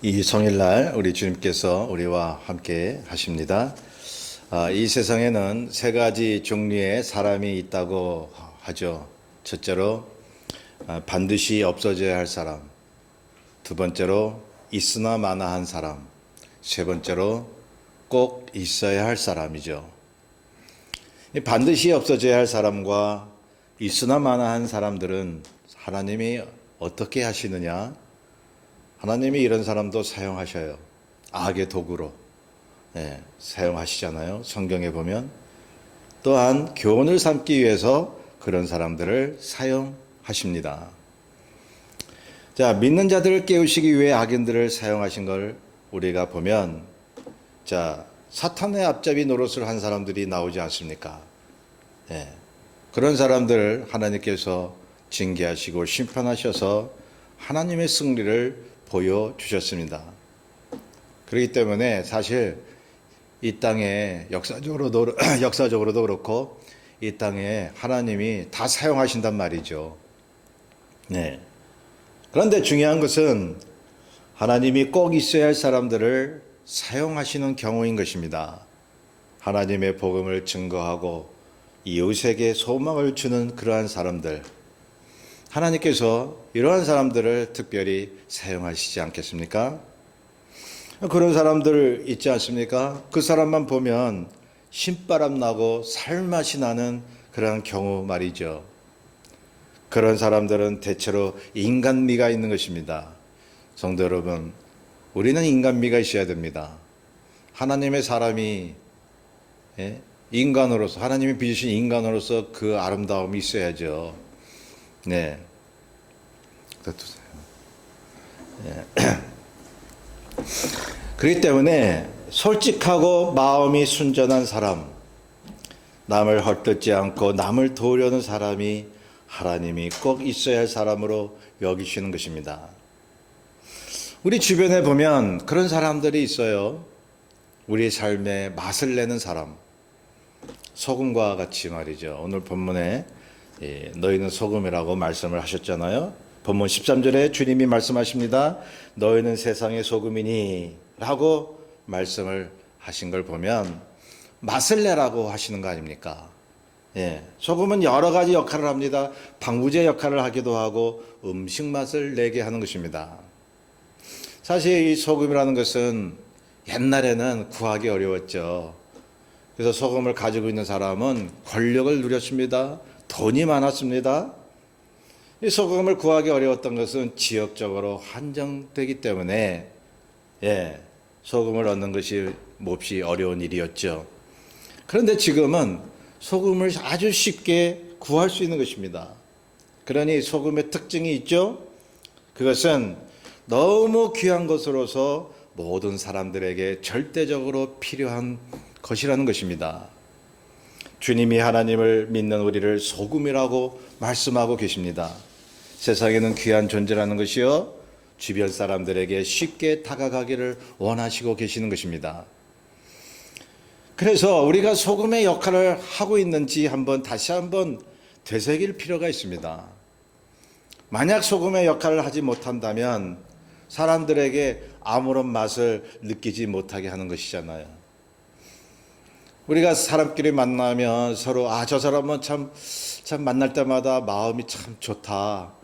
이 성일날 우리 주님께서 우리와 함께 하십니다. 이 세상에는 세 가지 종류의 사람이 있다고 하죠. 첫째로 반드시 없어져야 할 사람, 두 번째로 있으나 마나한 사람, 세 번째로 꼭 있어야 할 사람이죠. 반드시 없어져야 할 사람과 있으나 마나한 사람들은 하나님이 어떻게 하시느냐? 하나님이 이런 사람도 사용하셔요. 악의 도구로 사용하시잖아요. 성경에 보면. 또한 교훈을 삼기 위해서 그런 사람들을 사용하십니다. 자, 믿는 자들을 깨우시기 위해 악인들을 사용하신 걸 우리가 보면, 자, 사탄의 앞잡이 노릇을 한 사람들이 나오지 않습니까? 그런 사람들을 하나님께서 징계하시고 심판하셔서 하나님의 승리를 보여주셨습니다. 그렇기 때문에 사실 이 땅에 역사적으로도 그렇고 이 땅에 하나님이 다 사용하신단 말이죠. 그런데 중요한 것은 하나님이 꼭 있어야 할 사람들을 사용하시는 경우인 것입니다. 하나님의 복음을 증거하고 이웃에게 소망을 주는 그러한 사람들, 하나님께서 이러한 사람들을 특별히 사용하시지 않겠습니까? 그런 사람들 있지 않습니까? 그 사람만 보면 신바람 나고 살맛이 나는 그런 경우 말이죠. 그런 사람들은 대체로 인간미가 있는 것입니다. 성도 여러분, 우리는 인간미가 있어야 됩니다. 하나님의 사람이 인간으로서, 하나님이 빚으신 인간으로서 그 아름다움이 있어야죠. 그렇기 때문에 솔직하고 마음이 순전한 사람, 남을 헐뜯지 않고 남을 도우려는 사람이 하나님이 꼭 있어야 할 사람으로 여기시는 것입니다. 우리 주변에 보면 그런 사람들이 있어요. 우리 삶에 맛을 내는 사람, 소금과 같이 말이죠. 오늘 본문에 너희는 소금이라고 말씀을 하셨잖아요. 본문 13절에 주님이 말씀하십니다. 너희는 세상의 소금이니 라고 말씀을 하신 걸 보면 맛을 내라고 하시는 거 아닙니까? 소금은 여러 가지 역할을 합니다. 방부제 역할을 하기도 하고 음식 맛을 내게 하는 것입니다. 사실 이 소금이라는 것은 옛날에는 구하기 어려웠죠. 그래서 소금을 가지고 있는 사람은 권력을 누렸습니다. 돈이 많았습니다. 이 소금을 구하기 어려웠던 것은 지역적으로 한정되기 때문에 소금을 얻는 것이 몹시 어려운 일이었죠. 그런데 지금은 소금을 아주 쉽게 구할 수 있는 것입니다. 그러니 소금의 특징이 있죠. 그것은 너무 귀한 것으로서 모든 사람들에게 절대적으로 필요한 것이라는 것입니다. 주님이 하나님을 믿는 우리를 소금이라고 말씀하고 계십니다. 세상에는 귀한 존재라는 것이요, 주변 사람들에게 쉽게 다가가기를 원하시고 계시는 것입니다. 그래서 우리가 소금의 역할을 하고 있는지 다시 한번 되새길 필요가 있습니다. 만약 소금의 역할을 하지 못한다면 사람들에게 아무런 맛을 느끼지 못하게 하는 것이잖아요. 우리가 사람끼리 만나면 서로 저 사람은 참 만날 때마다 마음이 참 좋다.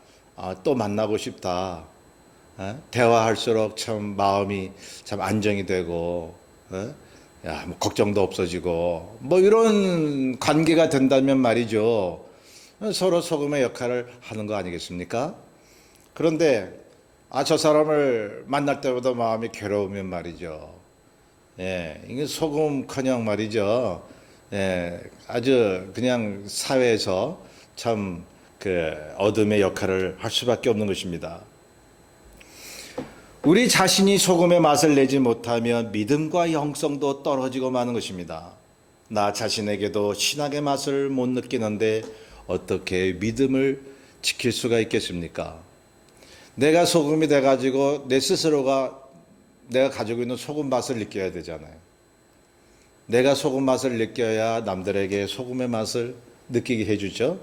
또 만나고 싶다. 대화할수록 참 마음이 참 안정이 되고 뭐 걱정도 없어지고 뭐 이런 관계가 된다면 말이죠. 서로 소금의 역할을 하는 거 아니겠습니까? 그런데 저 사람을 만날 때마다 마음이 괴로우면 말이죠. 이게 소금커녕 말이죠. 아주 그냥 사회에서 참 어둠의 역할을 할 수밖에 없는 것입니다. 우리 자신이 소금의 맛을 내지 못하면 믿음과 영성도 떨어지고 마는 것입니다. 나 자신에게도 신학의 맛을 못 느끼는데 어떻게 믿음을 지킬 수가 있겠습니까? 내가 소금이 돼가지고 내 스스로가 내가 가지고 있는 소금 맛을 느껴야 되잖아요. 내가 소금 맛을 느껴야 남들에게 소금의 맛을 느끼게 해주죠.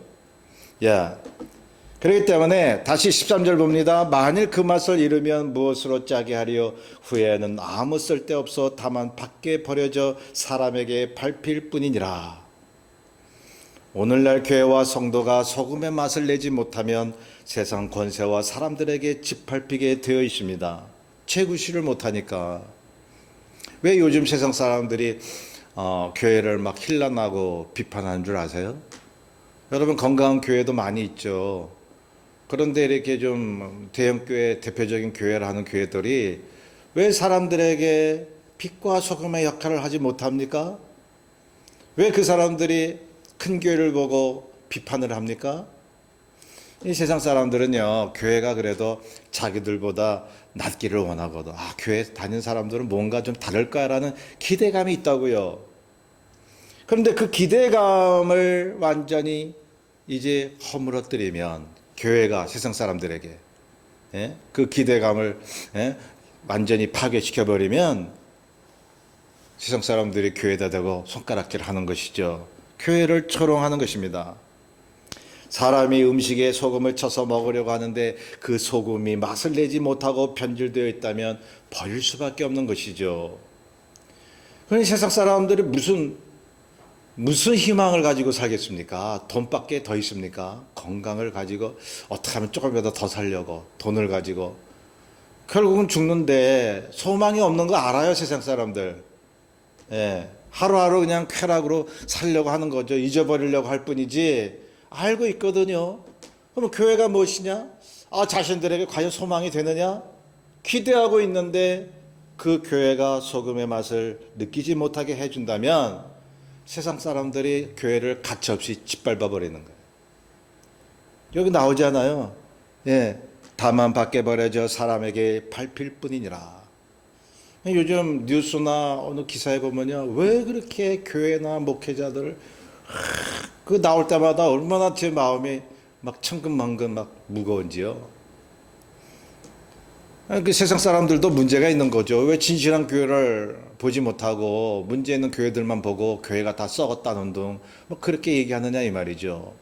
그렇기 때문에 다시 13절 봅니다. 만일 그 맛을 잃으면 무엇으로 짜게 하리요? 후에는 아무 쓸데없어 다만 밖에 버려져 사람에게 밟힐 뿐이니라. 오늘날 교회와 성도가 소금의 맛을 내지 못하면 세상 권세와 사람들에게 짓밟히게 되어 있습니다. 채구시를 못하니까. 왜 요즘 세상 사람들이 교회를 막 힐난하고 비판하는 줄 아세요? 여러분, 건강한 교회도 많이 있죠. 그런데 이렇게 좀 대형교회, 대표적인 교회를 하는 교회들이 왜 사람들에게 빛과 소금의 역할을 하지 못합니까? 왜 그 사람들이 큰 교회를 보고 비판을 합니까? 이 세상 사람들은요, 교회가 그래도 자기들보다 낫기를 원하거든. 교회 다니는 사람들은 뭔가 좀 다를까라는 기대감이 있다고요. 그런데 그 기대감을 완전히 이제 허물어뜨리면 교회가 세상 사람들에게 그 기대감을 완전히 파괴시켜버리면 세상 사람들이 교회에다 대고 손가락질 하는 것이죠. 교회를 초롱하는 것입니다. 사람이 음식에 소금을 쳐서 먹으려고 하는데 그 소금이 맛을 내지 못하고 변질되어 있다면 버릴 수밖에 없는 것이죠. 그러니 세상 사람들이 무슨 희망을 가지고 살겠습니까? 돈밖에 더 있습니까? 건강을 가지고 어떻게 하면 조금이라도 더 살려고 돈을 가지고 결국은 죽는데 소망이 없는 거 알아요, 세상 사람들. 하루하루 그냥 쾌락으로 살려고 하는 거죠. 잊어버리려고 할 뿐이지 알고 있거든요. 그럼 교회가 무엇이냐? 자신들에게 과연 소망이 되느냐? 기대하고 있는데 그 교회가 소금의 맛을 느끼지 못하게 해준다면 세상 사람들이 교회를 가차없이 짓밟아 버리는 거예요. 여기 나오잖아요. 다만 밖에 버려져 사람에게 밟힐 뿐이니라. 요즘 뉴스나 어느 기사에 보면요, 왜 그렇게 교회나 목회자들을 그 나올 때마다 얼마나 제 마음이 막 천근만근 막 무거운지요. 그 세상 사람들도 문제가 있는 거죠. 왜 진실한 교회를 보지 못하고 문제 있는 교회들만 보고 교회가 다 썩었다는 둥 뭐 그렇게 얘기하느냐 이 말이죠.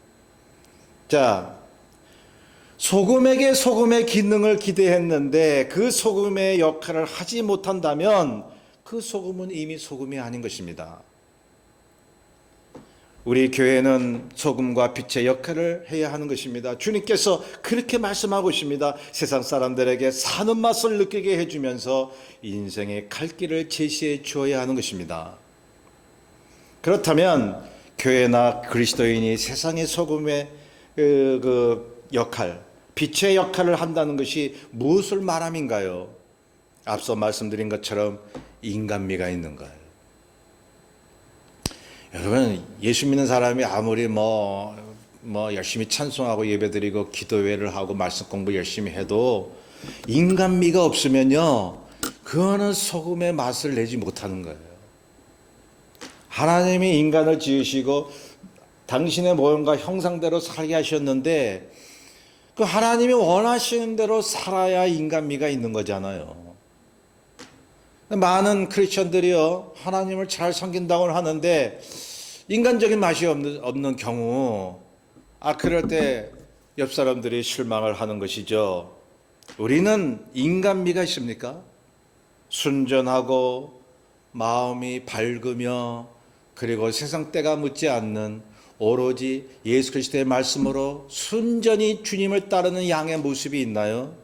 자, 소금에게 소금의 기능을 기대했는데 그 소금의 역할을 하지 못한다면 그 소금은 이미 소금이 아닌 것입니다. 우리 교회는 소금과 빛의 역할을 해야 하는 것입니다. 주님께서 그렇게 말씀하고 있습니다. 세상 사람들에게 사는 맛을 느끼게 해주면서 인생의 갈 길을 제시해 주어야 하는 것입니다. 그렇다면 교회나 그리스도인이 세상의 소금의 역할, 빛의 역할을 한다는 것이 무엇을 말함인가요? 앞서 말씀드린 것처럼 인간미가 있는 거예요. 여러분, 예수 믿는 사람이 아무리 열심히 찬송하고 예배드리고 기도회를 하고 말씀 공부 열심히 해도 인간미가 없으면요, 그거는 소금의 맛을 내지 못하는 거예요. 하나님이 인간을 지으시고 당신의 모형과 형상대로 살게 하셨는데 그 하나님이 원하시는 대로 살아야 인간미가 있는 거잖아요. 많은 크리스천들이요, 하나님을 잘 섬긴다고 하는데 인간적인 맛이 없는 경우, 그럴 때 옆 사람들이 실망을 하는 것이죠. 우리는 인간미가 있습니까? 순전하고 마음이 밝으며 그리고 세상 때가 묻지 않는 오로지 예수 그리스도의 말씀으로 순전히 주님을 따르는 양의 모습이 있나요?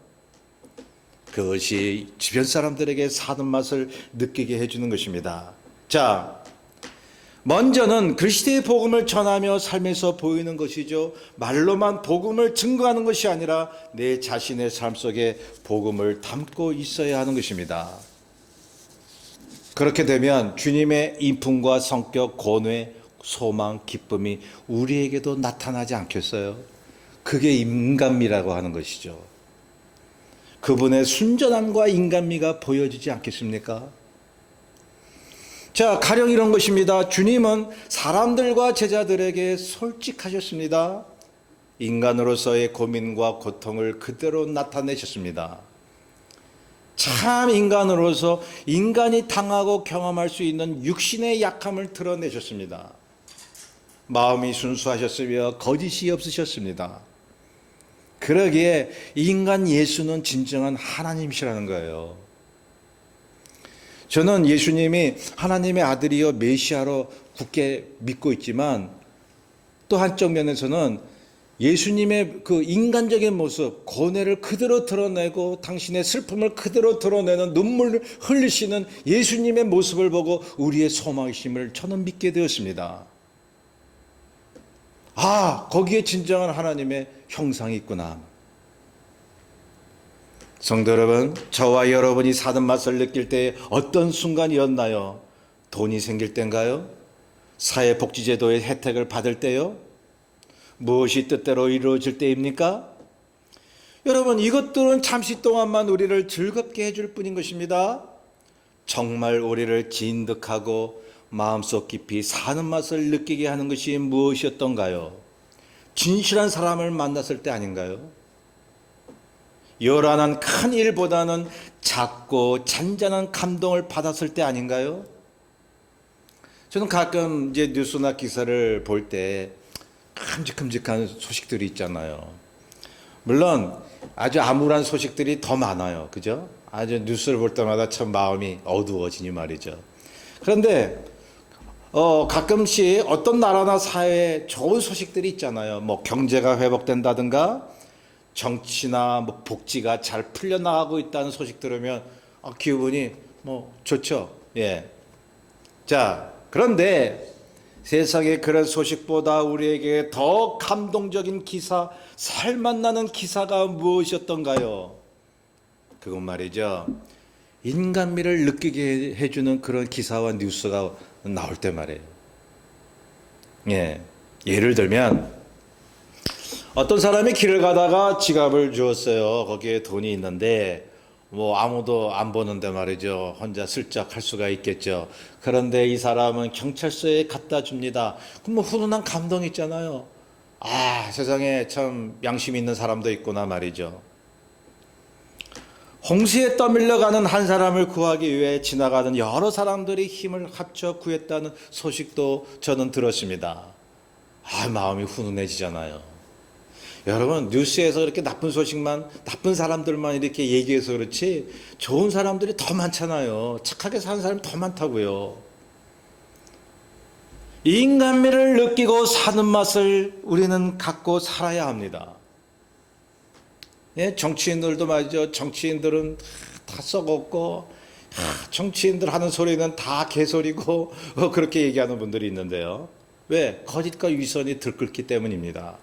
그것이 주변 사람들에게 사는 맛을 느끼게 해주는 것입니다. 자, 먼저는 그리스도의 복음을 전하며 삶에서 보이는 것이죠. 말로만 복음을 증거하는 것이 아니라 내 자신의 삶 속에 복음을 담고 있어야 하는 것입니다. 그렇게 되면 주님의 인품과 성격, 권위, 소망, 기쁨이 우리에게도 나타나지 않겠어요? 그게 인간미라고 하는 것이죠. 그분의 순전함과 인간미가 보여지지 않겠습니까? 자, 가령 이런 것입니다. 주님은 사람들과 제자들에게 솔직하셨습니다. 인간으로서의 고민과 고통을 그대로 나타내셨습니다. 참 인간으로서 인간이 당하고 경험할 수 있는 육신의 약함을 드러내셨습니다. 마음이 순수하셨으며 거짓이 없으셨습니다. 그러기에 인간 예수는 진정한 하나님이시라는 거예요. 저는 예수님이 하나님의 아들이요 메시아로 굳게 믿고 있지만 또 한쪽 면에서는 예수님의 그 인간적인 모습, 고뇌를 그대로 드러내고 당신의 슬픔을 그대로 드러내는 눈물을 흘리시는 예수님의 모습을 보고 우리의 소망이심을 저는 믿게 되었습니다. 아, 거기에 진정한 하나님의 형상이 있구나. 성도 여러분, 저와 여러분이 사는 맛을 느낄 때 어떤 순간이었나요? 돈이 생길 때인가요? 사회복지제도의 혜택을 받을 때요? 무엇이 뜻대로 이루어질 때입니까? 여러분, 이것들은 잠시 동안만 우리를 즐겁게 해줄 뿐인 것입니다. 정말 우리를 진득하고 마음속 깊이 사는 맛을 느끼게 하는 것이 무엇이었던가요? 진실한 사람을 만났을 때 아닌가요? 요란한 큰 일보다는 작고 잔잔한 감동을 받았을 때 아닌가요? 저는 가끔 이제 뉴스나 기사를 볼 때 큼직큼직한 소식들이 있잖아요. 물론 아주 암울한 소식들이 더 많아요. 그죠? 아주 뉴스를 볼 때마다 참 마음이 어두워지니 말이죠. 그런데 가끔씩 어떤 나라나 사회에 좋은 소식들이 있잖아요. 뭐 경제가 회복된다든가 정치나 뭐 복지가 잘 풀려나가고 있다는 소식 들으면 기분이 뭐 좋죠. 예. 자, 그런데 세상의 그런 소식보다 우리에게 더 감동적인 기사, 살맛나는 기사가 무엇이었던가요? 그건 말이죠. 인간미를 느끼게 해주는 그런 기사와 뉴스가 나올 때 말이에요. 예. 예를 들면 어떤 사람이 길을 가다가 지갑을 주었어요. 거기에 돈이 있는데 뭐 아무도 안 보는데 말이죠. 혼자 슬쩍 할 수가 있겠죠. 그런데 이 사람은 경찰서에 갖다 줍니다. 그럼 뭐 훈훈한 감동이 있잖아요. 아, 세상에 참 양심 있는 사람도 있구나 말이죠. 홍수에 떠밀려가는 한 사람을 구하기 위해 지나가는 여러 사람들이 힘을 합쳐 구했다는 소식도 저는 들었습니다. 아, 마음이 훈훈해지잖아요. 여러분, 뉴스에서 이렇게 나쁜 소식만, 나쁜 사람들만 이렇게 얘기해서 그렇지 좋은 사람들이 더 많잖아요. 착하게 사는 사람이 더 많다고요. 인간미를 느끼고 사는 맛을 우리는 갖고 살아야 합니다. 예, 정치인들도 말이죠. 정치인들은 다 썩었고 정치인들 하는 소리는 다 개소리고 그렇게 얘기하는 분들이 있는데요. 왜? 거짓과 위선이 들끓기 때문입니다.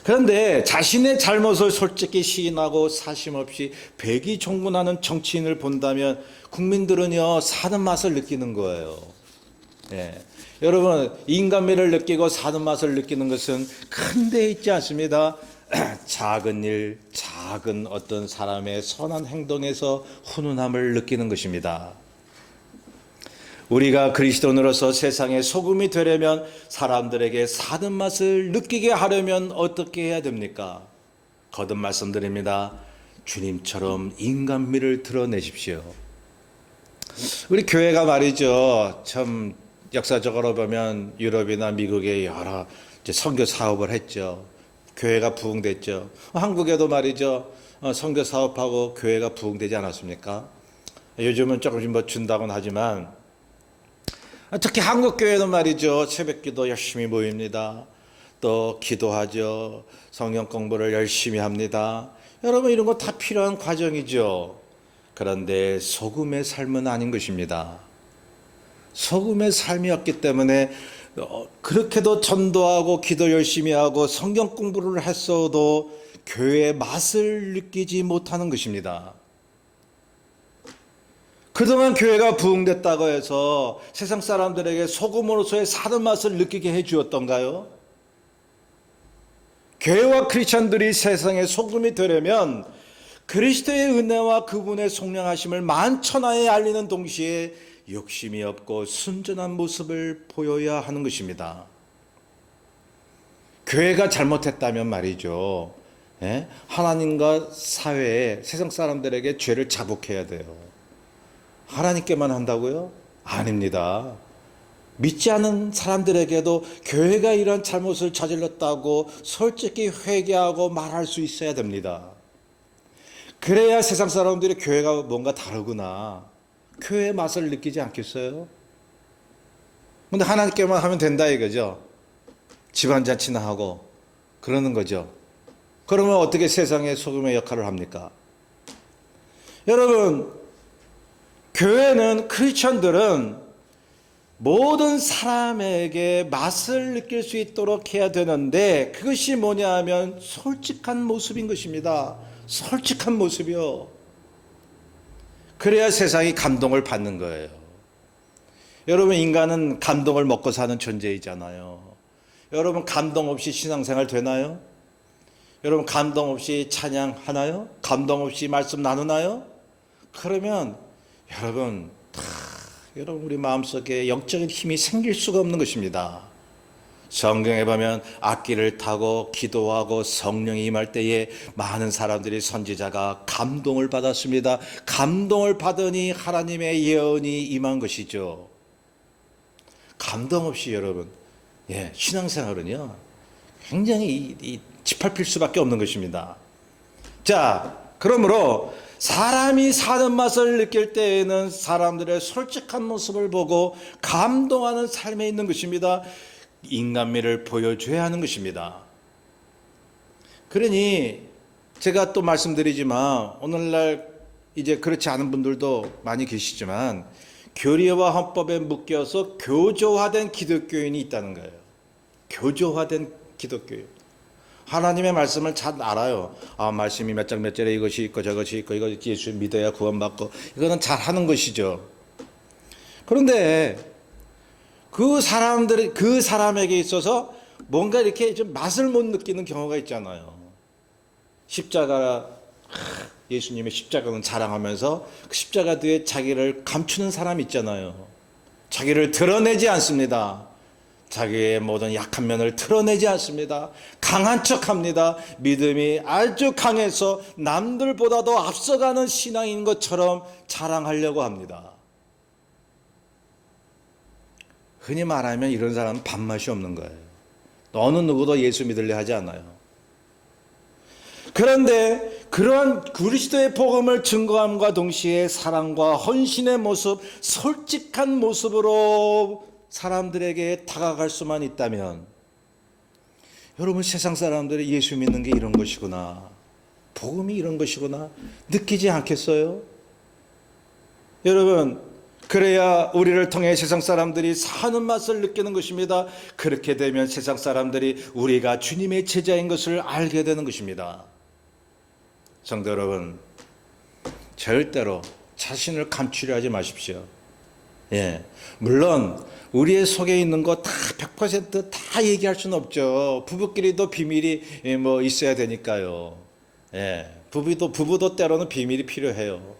그런데 자신의 잘못을 솔직히 시인하고 사심 없이 배기종문하는 정치인을 본다면 국민들은요, 사는 맛을 느끼는 거예요. 예. 여러분, 인간미를 느끼고 사는 맛을 느끼는 것은 큰 데 있지 않습니다. 작은 일, 작은 어떤 사람의 선한 행동에서 훈훈함을 느끼는 것입니다. 우리가 그리스도인으로서 세상의 소금이 되려면 사람들에게 사는 맛을 느끼게 하려면 어떻게 해야 됩니까? 거듭 말씀드립니다. 주님처럼 인간미를 드러내십시오. 우리 교회가 말이죠. 참 역사적으로 보면 유럽이나 미국에 여러 선교 사업을 했죠. 교회가 부흥됐죠. 한국에도 말이죠. 선교 사업하고 교회가 부흥되지 않았습니까? 요즘은 조금씩 뭐 준다고는 하지만 특히 한국 교회는 말이죠. 새벽기도 열심히 모입니다. 또 기도하죠. 성경 공부를 열심히 합니다. 여러분, 이런 거 다 필요한 과정이죠. 그런데 소금의 삶은 아닌 것입니다. 소금의 삶이었기 때문에 그렇게도 전도하고 기도 열심히 하고 성경 공부를 했어도 교회의 맛을 느끼지 못하는 것입니다. 그동안 교회가 부흥됐다고 해서 세상 사람들에게 소금으로서의 사는 맛을 느끼게 해 주었던가요? 교회와 크리스천들이 세상의 소금이 되려면 그리스도의 은혜와 그분의 속량하심을 만천하에 알리는 동시에 욕심이 없고 순전한 모습을 보여야 하는 것입니다. 교회가 잘못했다면 말이죠. 하나님과 사회에 세상 사람들에게 죄를 자복해야 돼요. 하나님께만 한다고요? 아닙니다. 믿지 않은 사람들에게도 교회가 이런 잘못을 저질렀다고 솔직히 회개하고 말할 수 있어야 됩니다. 그래야 세상 사람들이 교회가 뭔가 다르구나, 교회의 맛을 느끼지 않겠어요? 근데 하나님께만 하면 된다 이거죠. 집안잔치나 하고 그러는 거죠. 그러면 어떻게 세상의 소금의 역할을 합니까? 여러분, 교회는, 크리스천들은 모든 사람에게 맛을 느낄 수 있도록 해야 되는데, 그것이 뭐냐 하면 솔직한 모습인 것입니다. 솔직한 모습이요. 그래야 세상이 감동을 받는 거예요. 여러분, 인간은 감동을 먹고 사는 존재이잖아요. 여러분, 감동 없이 신앙생활 되나요? 여러분, 감동 없이 찬양하나요? 감동 없이 말씀 나누나요? 그러면 여러분, 여러분 우리 마음속에 영적인 힘이 생길 수가 없는 것입니다. 성경에 보면 악기를 타고 기도하고 성령이 임할 때에 많은 사람들이, 선지자가 감동을 받았습니다. 감동을 받으니 하나님의 예언이 임한 것이죠. 감동 없이 여러분, 신앙생활은요 굉장히 짓밟힐 수밖에 없는 것입니다. 자, 그러므로 사람이 사는 맛을 느낄 때에는 사람들의 솔직한 모습을 보고 감동하는 삶에 있는 것입니다. 인간미를 보여줘야 하는 것입니다. 그러니 제가 또 말씀드리지만, 오늘날 이제 그렇지 않은 분들도 많이 계시지만, 교리와 헌법에 묶여서 교조화된 기독교인이 있다는 거예요. 교조화된 기독교인. 하나님의 말씀을 잘 알아요. 말씀이 몇 장 몇 절에 이것이 있고 저것이 있고, 이거 예수 믿어야 구원받고, 이거는 잘 하는 것이죠. 그런데 그 사람에게 있어서 뭔가 이렇게 좀 맛을 못 느끼는 경우가 있잖아요. 십자가, 예수님의 십자가는 자랑하면서 그 십자가 뒤에 자기를 감추는 사람이 있잖아요. 자기를 드러내지 않습니다. 자기의 모든 약한 면을 드러내지 않습니다. 강한 척합니다. 믿음이 아주 강해서 남들보다도 앞서가는 신앙인 것처럼 자랑하려고 합니다. 흔히 말하면 이런 사람은 밥맛이 없는 거예요. 어느 누구도 예수 믿으려 하지 않아요. 그런데 그러한 그리스도의 복음을 증거함과 동시에 사랑과 헌신의 모습, 솔직한 모습으로 사람들에게 다가갈 수만 있다면, 여러분, 세상 사람들이 예수 믿는 게 이런 것이구나, 복음이 이런 것이구나 느끼지 않겠어요? 여러분, 그래야 우리를 통해 세상 사람들이 사는 맛을 느끼는 것입니다. 그렇게 되면 세상 사람들이 우리가 주님의 제자인 것을 알게 되는 것입니다. 성도 여러분, 절대로 자신을 감추려 하지 마십시오. 물론 우리의 속에 있는 거 다 100% 얘기할 수는 없죠. 부부끼리도 비밀이 있어야 되니까요. 부부도 때로는 비밀이 필요해요.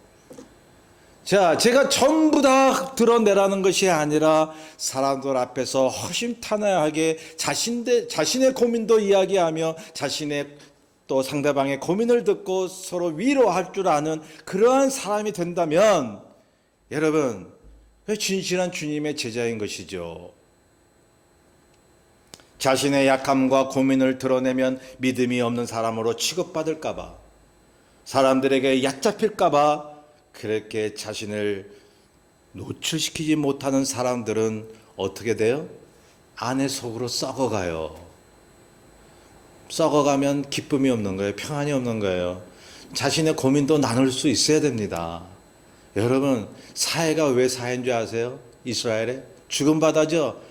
자, 제가 전부 다 드러내라는 것이 아니라 사람들 앞에서 허심탄회하게 자신의 고민도 이야기하며 자신의 또 상대방의 고민을 듣고 서로 위로할 줄 아는 그러한 사람이 된다면, 여러분, 진실한 주님의 제자인 것이죠. 자신의 약함과 고민을 드러내면 믿음이 없는 사람으로 취급받을까봐, 사람들에게 얕잡힐까봐 그렇게 자신을 노출시키지 못하는 사람들은 어떻게 돼요? 안에 속으로 썩어가요. 썩어가면 기쁨이 없는 거예요. 평안이 없는 거예요. 자신의 고민도 나눌 수 있어야 됩니다. 여러분, 사해가 왜 사해인 줄 아세요? 이스라엘에 죽음 바다죠.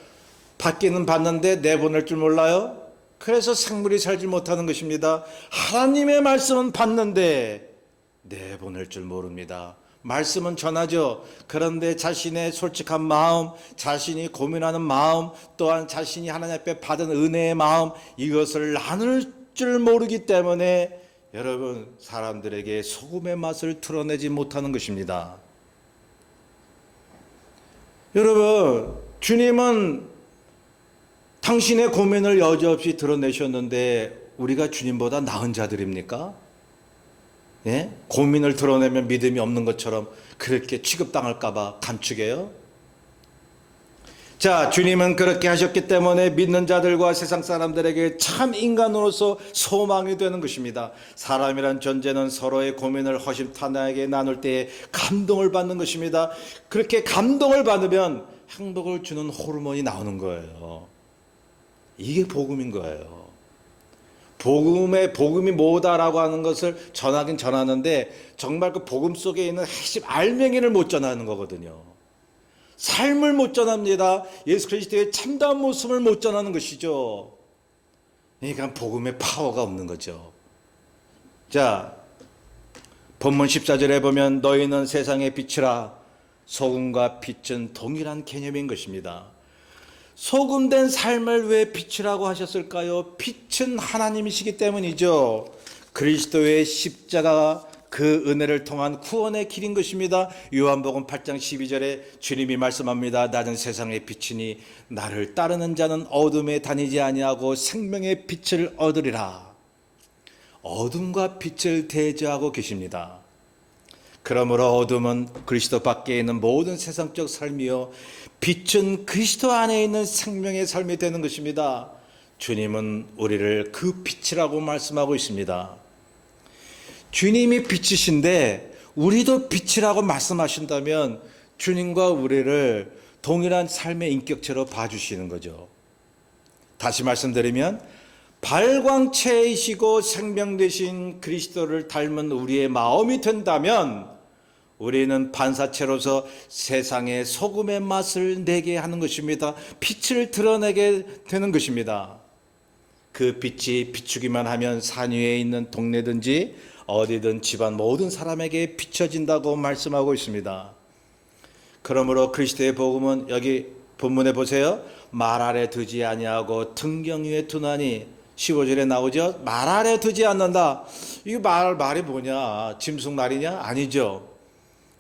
받기는 받는데 내보낼 줄 몰라요. 그래서 생물이 살지 못하는 것입니다. 하나님의 말씀은 받는데 내보낼 줄 모릅니다. 말씀은 전하죠. 그런데 자신의 솔직한 마음, 자신이 고민하는 마음, 또한 자신이 하나님 앞에 받은 은혜의 마음, 이것을 나눌 줄 모르기 때문에 여러분, 사람들에게 소금의 맛을 드러내지 못하는 것입니다. 여러분, 주님은 당신의 고민을 여지없이 드러내셨는데 우리가 주님보다 나은 자들입니까? 고민을 드러내면 믿음이 없는 것처럼 그렇게 취급당할까 봐 감추게요? 자, 주님은 그렇게 하셨기 때문에 믿는 자들과 세상 사람들에게 참 인간으로서 소망이 되는 것입니다. 사람이란 존재는 서로의 고민을 허심탄회하게 나눌 때에 감동을 받는 것입니다. 그렇게 감동을 받으면 행복을 주는 호르몬이 나오는 거예요. 이게 복음인 거예요. 복음이 뭐다라고 하는 것을 전하긴 전하는데 정말 그 복음 속에 있는 핵심 알맹이를 못 전하는 거거든요. 삶을 못 전합니다. 예수 그리스도의 참다운 모습을 못 전하는 것이죠. 그러니까 복음의 파워가 없는 거죠. 자, 본문 14절에 보면 너희는 세상의 빛이라. 소금과 빛은 동일한 개념인 것입니다. 소금된 삶을 왜 빛이라고 하셨을까요? 빛은 하나님이시기 때문이죠. 그리스도의 십자가가 그 은혜를 통한 구원의 길인 것입니다. 요한복음 8장 12절에 주님이 말씀합니다. 나는 세상의 빛이니 나를 따르는 자는 어둠에 다니지 아니하고 생명의 빛을 얻으리라. 어둠과 빛을 대조하고 계십니다. 그러므로 어둠은 그리스도 밖에 있는 모든 세상적 삶이요 빛은 그리스도 안에 있는 생명의 삶이 되는 것입니다. 주님은 우리를 그 빛이라고 말씀하고 있습니다. 주님이 빛이신데 우리도 빛이라고 말씀하신다면 주님과 우리를 동일한 삶의 인격체로 봐주시는 거죠. 다시 말씀드리면 발광체이시고 생명 되신 그리스도를 닮은 우리의 마음이 된다면 우리는 반사체로서 세상의 소금의 맛을 내게 하는 것입니다. 빛을 드러내게 되는 것입니다. 그 빛이 비추기만 하면 산 위에 있는 동네든지 어디든 집안 모든 사람에게 비춰진다고 말씀하고 있습니다. 그러므로 그리스도의 복음은 여기 본문에 보세요. 말 아래 두지 아니하고 등경 위에 두나니 15절에 나오죠. 말 아래 두지 않는다. 이거 말이 뭐냐? 짐승 말이냐? 아니죠.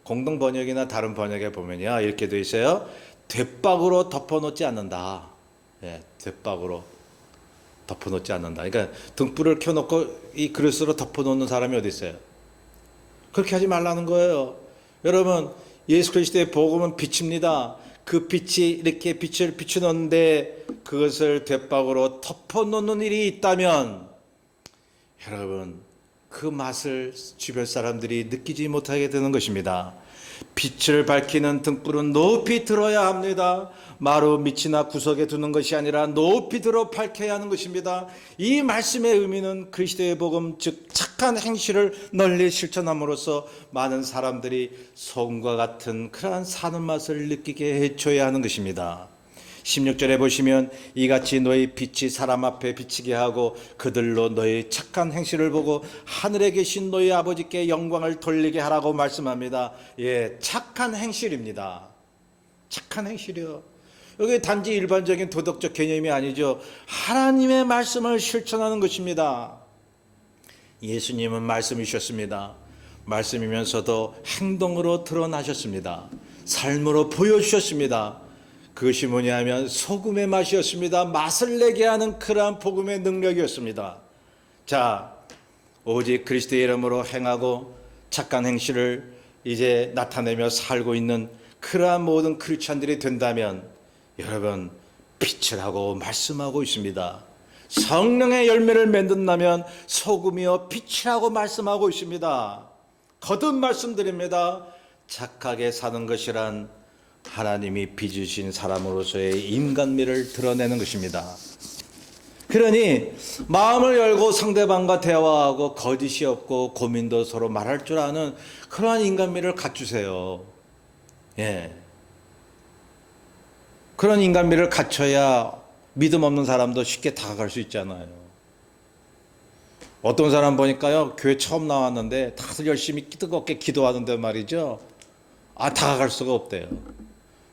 공동 번역이나 다른 번역에 보면요 이렇게 되어 있어요. 돛박으로 덮어놓지 않는다. 돛박으로 덮어놓지 않는다. 그러니까 등불을 켜놓고 이 그릇으로 덮어놓는 사람이 어디 있어요? 그렇게 하지 말라는 거예요. 여러분, 예수 그리스도의 복음은 빛입니다. 그 빛이 이렇게 빛을 비추는데 그것을 돛박으로 덮어놓는 일이 있다면 여러분 그 맛을 주변 사람들이 느끼지 못하게 되는 것입니다. 빛을 밝히는 등불은 높이 들어야 합니다. 마루 밑이나 구석에 두는 것이 아니라 높이 들어 밝혀야 하는 것입니다. 이 말씀의 의미는 그리스도의 복음 즉 착한 행실을 널리 실천함으로써 많은 사람들이 소금과 같은 그러한 사는 맛을 느끼게 해줘야 하는 것입니다. 16절에 보시면 이같이 너희 빛이 사람 앞에 비치게 하고 그들로 너희 착한 행실을 보고 하늘에 계신 너희 아버지께 영광을 돌리게 하라고 말씀합니다. 착한 행실입니다. 착한 행실이요. 여기 단지 일반적인 도덕적 개념이 아니죠. 하나님의 말씀을 실천하는 것입니다. 예수님은 말씀이셨습니다. 말씀이면서도 행동으로 드러나셨습니다. 삶으로 보여주셨습니다. 그것이 뭐냐면 소금의 맛이었습니다. 맛을 내게 하는 그러한 복음의 능력이었습니다. 자, 오직 그리스도의 이름으로 행하고 착한 행실을 이제 나타내며 살고 있는 그러한 모든 크리스찬들이 된다면 여러분 빛을 하고 말씀하고 있습니다. 성령의 열매를 맺는다면 소금이요 빛이라고 말씀하고 있습니다. 거듭 말씀드립니다. 착하게 사는 것이란 하나님이 빚으신 사람으로서의 인간미를 드러내는 것입니다. 그러니 마음을 열고 상대방과 대화하고 거짓이 없고 고민도 서로 말할 줄 아는 그러한 인간미를 갖추세요. 그런 인간미를 갖춰야 믿음 없는 사람도 쉽게 다가갈 수 있잖아요. 어떤 사람 보니까요 교회 처음 나왔는데 다들 열심히 뜨겁게 기도하는데 말이죠 다가갈 수가 없대요.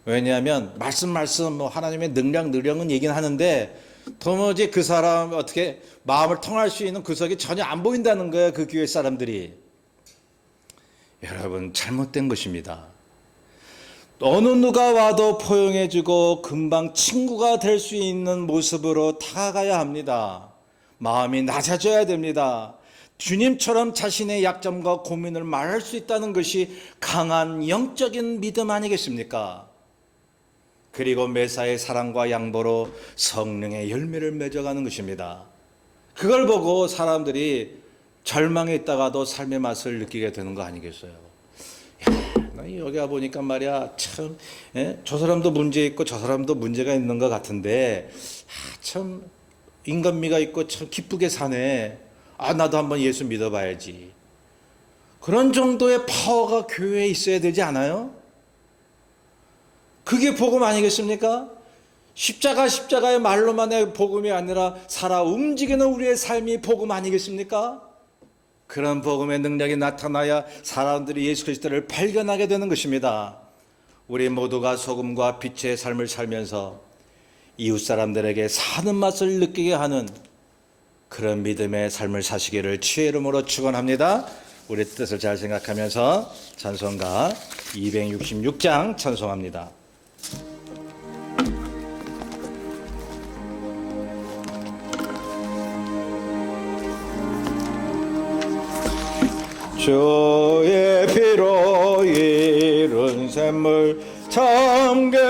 왜냐하면 말씀 하나님의 능력은 얘기는 하는데 도무지 그 사람 어떻게 마음을 통할 수 있는 구석이 전혀 안 보인다는 거예요. 그 교회 사람들이. 여러분 잘못된 것입니다. 어느 누가 와도 포용해주고 금방 친구가 될 수 있는 모습으로 다가가야 합니다. 마음이 낮아져야 됩니다. 주님처럼 자신의 약점과 고민을 말할 수 있다는 것이 강한 영적인 믿음 아니겠습니까? 그리고 매사의 사랑과 양보로 성령의 열매를 맺어가는 것입니다. 그걸 보고 사람들이 절망에 있다가도 삶의 맛을 느끼게 되는 거 아니겠어요? 야, 여기 와 보니까 말이야, 참, 저 사람도 문제 있고 저 사람도 문제가 있는 것 같은데, 참 인간미가 있고 참 기쁘게 사네. 나도 한번 예수 믿어봐야지. 그런 정도의 파워가 교회에 있어야 되지 않아요? 그게 복음 아니겠습니까? 십자가의 말로만의 복음이 아니라 살아 움직이는 우리의 삶이 복음 아니겠습니까? 그런 복음의 능력이 나타나야 사람들이 예수 그리스도를 발견하게 되는 것입니다. 우리 모두가 소금과 빛의 삶을 살면서 이웃 사람들에게 사는 맛을 느끼게 하는 그런 믿음의 삶을 사시기를 주의 이름으로 축원합니다. 우리 뜻을 잘 생각하면서 찬송가 266장 찬송합니다. 주의 피로 이룬 샘물 참겠거나